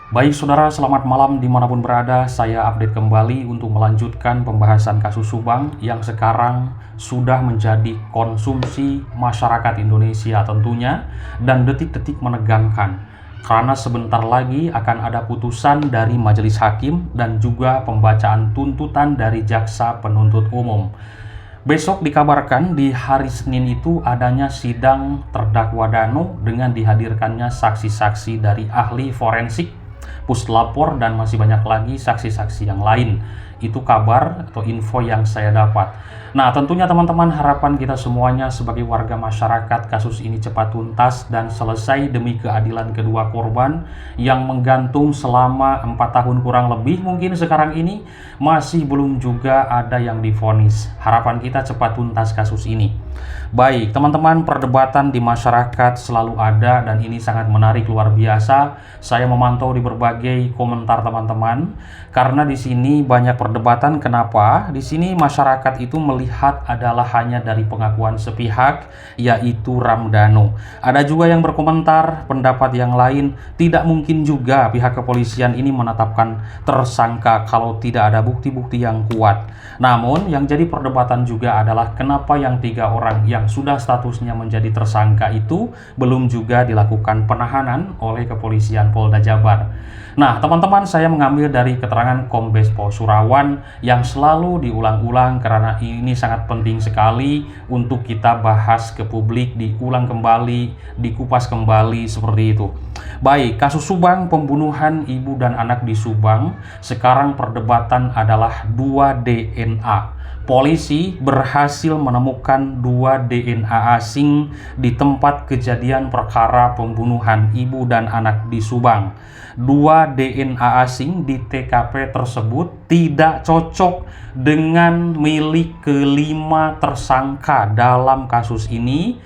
Baik saudara, selamat malam dimanapun berada. Saya update kembali untuk melanjutkan pembahasan kasus Subang yang sekarang sudah menjadi konsumsi masyarakat Indonesia tentunya, dan detik-detik menegangkan. Karena sebentar lagi akan ada putusan dari majelis hakim dan juga pembacaan tuntutan dari jaksa penuntut umum. Besok dikabarkan di hari Senin itu adanya sidang terdakwa Danu dengan dihadirkannya saksi-saksi dari ahli forensik, puslapor, dan masih banyak lagi saksi-saksi yang lain. Itu kabar atau info yang saya dapat. Nah, tentunya teman-teman, harapan kita semuanya sebagai warga masyarakat kasus ini cepat tuntas dan selesai demi keadilan kedua korban yang menggantung selama 4 tahun kurang lebih mungkin sekarang ini masih belum juga ada yang divonis. Harapan kita cepat tuntas kasus ini. Baik, teman-teman, perdebatan di masyarakat selalu ada dan ini sangat menarik luar biasa. Saya memantau di berbagai komentar teman-teman karena di sini banyak perdebatan. Kenapa? Di sini masyarakat itu melihat adalah hanya dari pengakuan sepihak, yaitu Ramdhanu. Ada juga yang berkomentar pendapat yang lain, tidak mungkin juga pihak kepolisian ini menetapkan tersangka kalau tidak ada bukti-bukti yang kuat. Namun yang jadi perdebatan juga adalah kenapa yang 3 orang yang sudah statusnya menjadi tersangka itu belum juga dilakukan penahanan oleh kepolisian Polda Jabar. Nah, teman-teman, saya mengambil dari keterangan Kombes Pol Surawan yang selalu diulang-ulang karena ini sangat penting sekali untuk kita bahas ke publik, diulang kembali, dikupas kembali seperti itu. Baik, kasus Subang, pembunuhan ibu dan anak di Subang, sekarang perdebatan adalah 2 DNA. Polisi berhasil menemukan 2 DNA asing di tempat kejadian perkara pembunuhan ibu dan anak di Subang. 2 DNA asing di TKP tersebut tidak cocok dengan milik kelima tersangka dalam kasus ini.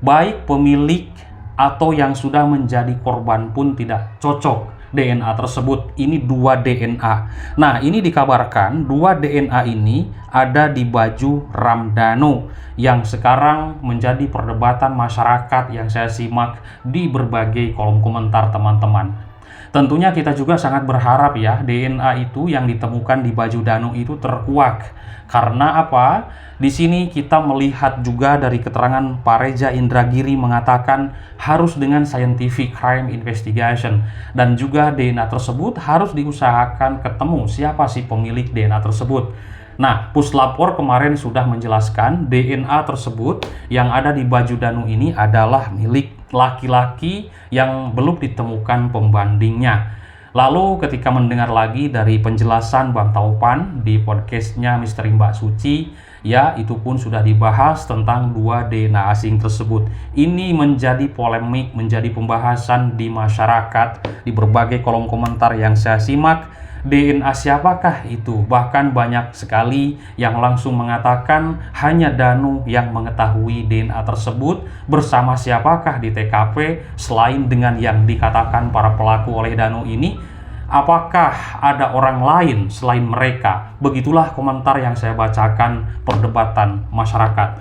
Baik pemilik atau yang sudah menjadi korban pun tidak cocok DNA tersebut. Ini 2 DNA. Nah, ini dikabarkan 2 DNA ini ada di baju Ramdhanu yang sekarang menjadi perdebatan masyarakat yang saya simak di berbagai kolom komentar teman-teman. Tentunya kita juga sangat berharap ya DNA itu yang ditemukan di baju Danu itu terkuak. Karena apa? Di sini kita melihat juga dari keterangan Pak Reza Indragiri mengatakan harus dengan scientific crime investigation, dan juga DNA tersebut harus diusahakan ketemu siapa sih pemilik DNA tersebut. Nah, puslapor kemarin sudah menjelaskan DNA tersebut yang ada di baju Danu ini adalah milik laki-laki yang belum ditemukan pembandingnya. Lalu ketika mendengar lagi dari penjelasan Bang Taupan di podcastnya Misteri Mbak Suci, ya itu pun sudah dibahas tentang 2 DNA asing tersebut. Ini menjadi polemik, menjadi pembahasan di masyarakat, di berbagai kolom komentar yang saya simak. DNA siapakah itu? Bahkan banyak sekali yang langsung mengatakan hanya Danu yang mengetahui DNA tersebut. Bersama siapakah di TKP selain dengan yang dikatakan para pelaku oleh Danu ini? Apakah ada orang lain selain mereka? Begitulah komentar yang saya bacakan perdebatan masyarakat.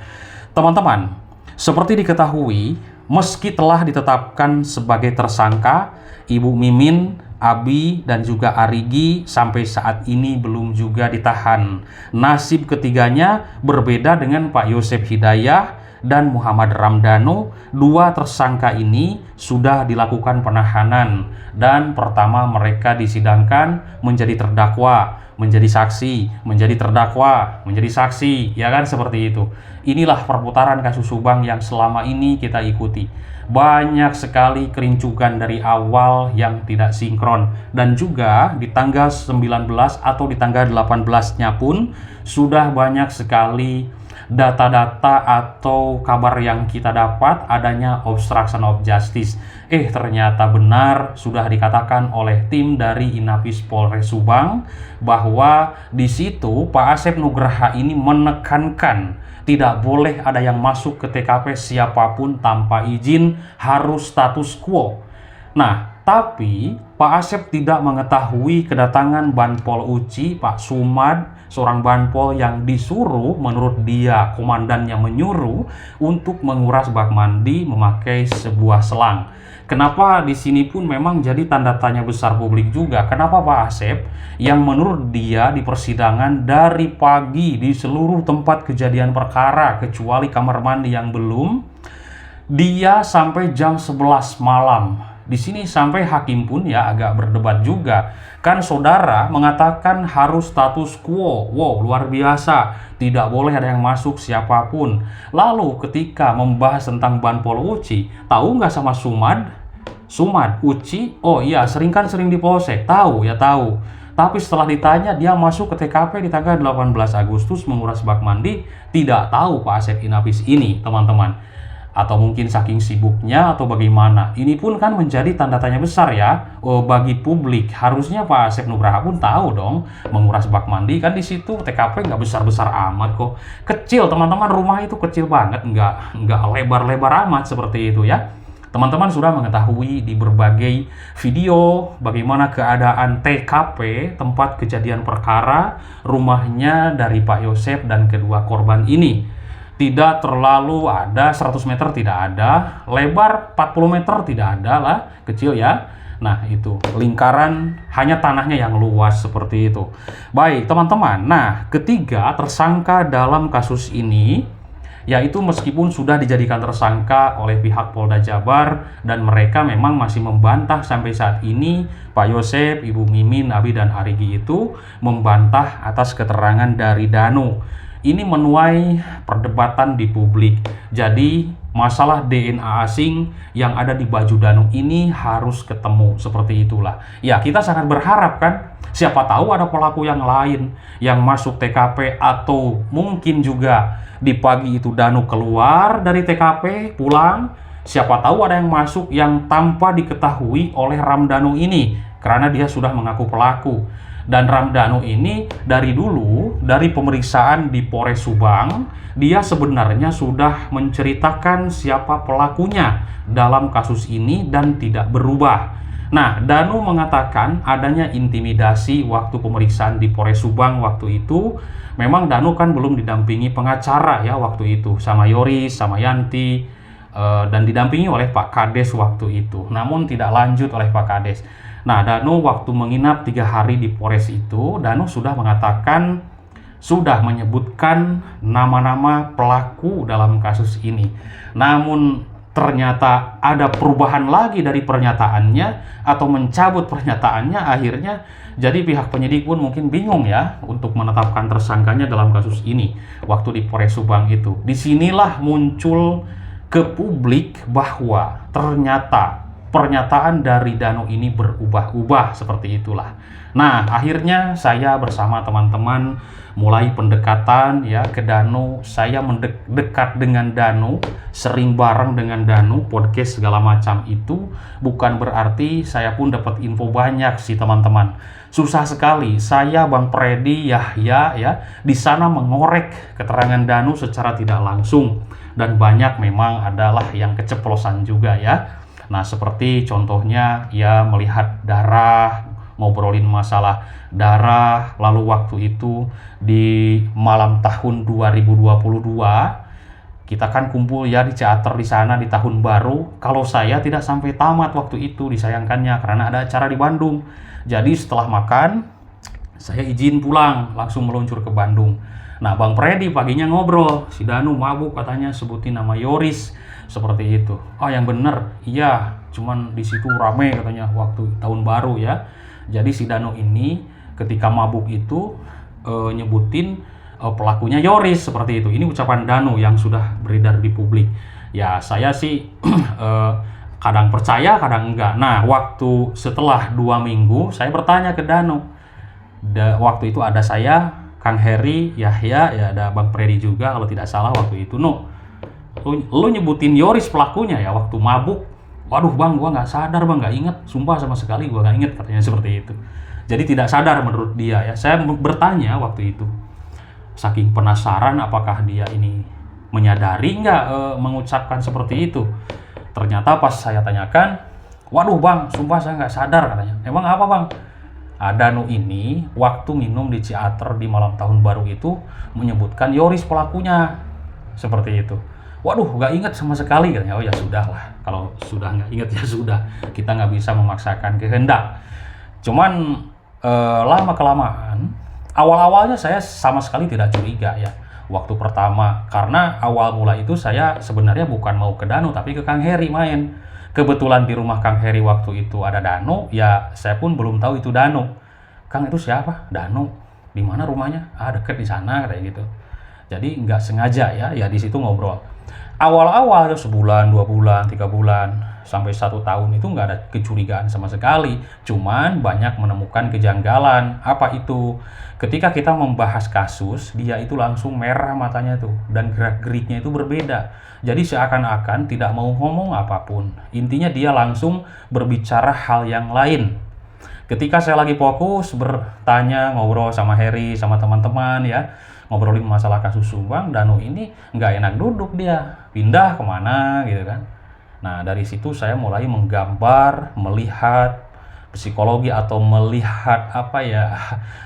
Teman-teman, seperti diketahui, meski telah ditetapkan sebagai tersangka, Ibu Mimin, Abi, dan juga Arigi sampai saat ini belum juga ditahan. Nasib ketiganya berbeda dengan Pak Yosef Hidayah dan Muhammad Ramdhanu. 2 tersangka ini sudah dilakukan penahanan dan pertama mereka disidangkan menjadi terdakwa, menjadi saksi, menjadi terdakwa, menjadi saksi, ya kan, seperti itu. Inilah perputaran kasus Subang yang selama ini kita ikuti. Banyak sekali kerincukan dari awal yang tidak sinkron, dan juga di tanggal 19 atau di tanggal 18-nya pun sudah banyak sekali data-data atau kabar yang kita dapat adanya obstruction of justice. Ternyata benar sudah dikatakan oleh tim dari Inapis Polres Subang bahwa di situ Pak Asep Nugraha ini menekankan tidak boleh ada yang masuk ke TKP siapapun tanpa izin, harus status quo. Nah, tapi Pak Asep tidak mengetahui kedatangan Banpol Uci, Pak Sumad, seorang Banpol yang disuruh, menurut dia komandannya menyuruh untuk menguras bak mandi memakai sebuah selang. Kenapa di sini pun memang jadi tanda tanya besar publik juga. Kenapa Pak Asep yang menurut dia di persidangan dari pagi di seluruh tempat kejadian perkara kecuali kamar mandi yang belum, dia sampai jam 11 malam. Di sini sampai hakim pun ya agak berdebat juga. Kan saudara mengatakan harus status quo. Wow, luar biasa. Tidak boleh ada yang masuk siapapun. Lalu ketika membahas tentang Banpol Uci, tahu nggak sama Sumad? Sumad, Uci, oh iya sering di polsek. Tahu ya tahu. Tapi setelah ditanya dia masuk ke TKP di tanggal 18 Agustus menguras bak mandi, tidak tahu Pak Asep Inapis ini, teman-teman. Atau mungkin saking sibuknya atau bagaimana. Ini pun kan menjadi tanda tanya besar ya bagi publik. Harusnya Pak Asep Nugraha pun tahu dong menguras bak mandi. Kan di situ TKP nggak besar-besar amat kok. Kecil teman-teman, rumah itu kecil banget, nggak lebar-lebar amat seperti itu ya. Teman-teman sudah mengetahui di berbagai video bagaimana keadaan TKP, tempat kejadian perkara, rumahnya dari Pak Yosep dan kedua korban ini. Tidak terlalu ada 100 meter, tidak ada, lebar 40 meter tidak ada lah, kecil ya. Nah itu lingkaran hanya tanahnya yang luas seperti itu. Baik teman-teman, nah ketiga tersangka dalam kasus ini yaitu meskipun sudah dijadikan tersangka oleh pihak Polda Jabar dan mereka memang masih membantah sampai saat ini, Pak Yosep, Ibu Mimin, Abi dan Arigi itu membantah atas keterangan dari Danu. Ini menuai perdebatan di publik. Jadi masalah DNA asing yang ada di baju Danu ini harus ketemu, seperti itulah. Ya kita sangat berharap kan, siapa tahu ada pelaku yang lain yang masuk TKP atau mungkin juga di pagi itu Danu keluar dari TKP pulang. Siapa tahu ada yang masuk yang tanpa diketahui oleh Ramdhanu ini karena dia sudah mengaku pelaku. Dan Ramdhanu ini dari dulu, dari pemeriksaan di Polres Subang, dia sebenarnya sudah menceritakan siapa pelakunya dalam kasus ini dan tidak berubah. Nah, Danu mengatakan adanya intimidasi waktu pemeriksaan di Polres Subang waktu itu. Memang Danu kan belum didampingi pengacara ya waktu itu, sama Yoris, sama Yanti, dan didampingi oleh Pak Kades waktu itu. Namun tidak lanjut oleh Pak Kades. Nah, Danu waktu menginap 3 hari di Polres itu, Danu sudah mengatakan, sudah menyebutkan nama-nama pelaku dalam kasus ini. Namun ternyata ada perubahan lagi dari pernyataannya atau mencabut pernyataannya, akhirnya jadi pihak penyidik pun mungkin bingung ya untuk menetapkan tersangkanya dalam kasus ini waktu di Polres Subang itu. Disinilah muncul ke publik bahwa ternyata pernyataan dari Danu ini berubah-ubah seperti itulah. Nah, akhirnya saya bersama teman-teman mulai pendekatan ya ke Danu. Saya mendekat dengan Danu, sering bareng dengan Danu, podcast segala macam itu. Bukan berarti saya pun dapat info banyak sih teman-teman. Susah sekali saya, Bang Predi, Yahya ya di sana mengorek keterangan Danu secara tidak langsung, dan banyak memang adalah yang keceplosan juga ya. Nah, seperti contohnya ya melihat darah, ngobrolin masalah darah, lalu waktu itu di malam tahun 2022 kita kan kumpul ya di teater di sana di tahun baru. Kalau saya tidak sampai tamat waktu itu, disayangkannya karena ada acara di Bandung. Jadi setelah makan saya izin pulang, langsung meluncur ke Bandung. Nah, Bang Predi paginya ngobrol, si Danu mabuk katanya, sebutin nama Yoris seperti itu. Oh, yang bener, iya, cuman di situ rame katanya waktu tahun baru ya. Jadi si Danu ini ketika mabuk itu nyebutin pelakunya Yoris seperti itu. Ini ucapan Danu yang sudah beredar di publik. Ya saya sih kadang percaya, kadang enggak. Nah, waktu setelah 2 minggu saya bertanya ke Danu. Waktu itu ada saya, Kang Heri, Yahya, ya ada Bang Predi juga kalau tidak salah waktu itu. No, lu nyebutin Yoris pelakunya ya waktu mabuk. Waduh Bang, gua nggak sadar Bang, nggak inget, sumpah sama sekali gua nggak inget, katanya seperti itu. Jadi tidak sadar menurut dia ya. Saya bertanya waktu itu, saking penasaran apakah dia ini menyadari nggak mengucapkan seperti itu. Ternyata pas saya tanyakan, Waduh bang, sumpah saya nggak sadar katanya. Emang apa bang? Danu ini waktu minum di Ciater di malam tahun baru itu menyebutkan Yoris pelakunya. Seperti itu. Waduh, nggak ingat sama sekali katanya. Oh ya sudah lah, kalau sudah nggak ingat ya sudah. Kita nggak bisa memaksakan kehendak. Cuman lama kelamaan, awal-awalnya saya sama sekali tidak curiga ya. Waktu pertama, karena awal mula itu saya sebenarnya bukan mau ke Danu tapi ke Kang Heri main. Kebetulan di rumah Kang Heri waktu itu ada Danu, ya saya pun belum tahu itu Danu. Kang itu siapa? Danu. Di mana rumahnya? Deket di sana kayak gitu. Jadi nggak sengaja ya di situ ngobrol. Awal-awal ya sebulan, 2 bulan, 3 bulan, sampai 1 tahun itu nggak ada kecurigaan sama sekali. Cuman banyak menemukan kejanggalan. Apa itu? Ketika kita membahas kasus, dia itu langsung merah matanya tuh. Dan gerak-geriknya itu berbeda. Jadi seakan-akan tidak mau ngomong apapun. Intinya dia langsung berbicara hal yang lain. Ketika saya lagi fokus bertanya, ngobrol sama Heri, sama teman-teman ya, ngobrolin masalah kasus Subang, Danu ini nggak enak duduk dia, pindah kemana gitu kan. Nah dari situ saya mulai menggambar, melihat psikologi atau melihat apa ya,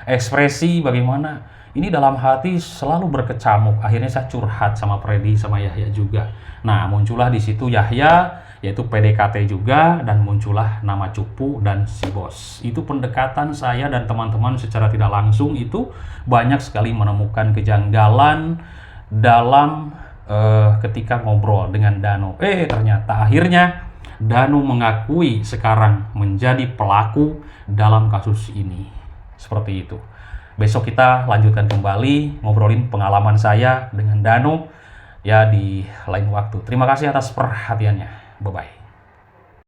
ekspresi bagaimana ini dalam hati selalu berkecamuk. Akhirnya saya curhat sama Freddy sama Yahya juga. Nah muncullah di situ Yahya, yaitu PDKT juga, dan muncullah nama Cupu dan si Bos. Itu pendekatan saya dan teman-teman secara tidak langsung itu banyak sekali menemukan kejanggalan dalam ketika ngobrol dengan Danu. Ternyata akhirnya Danu mengakui sekarang menjadi pelaku dalam kasus ini. Seperti itu. Besok kita lanjutkan kembali ngobrolin pengalaman saya dengan Danu ya di lain waktu. Terima kasih atas perhatiannya. Bye-bye.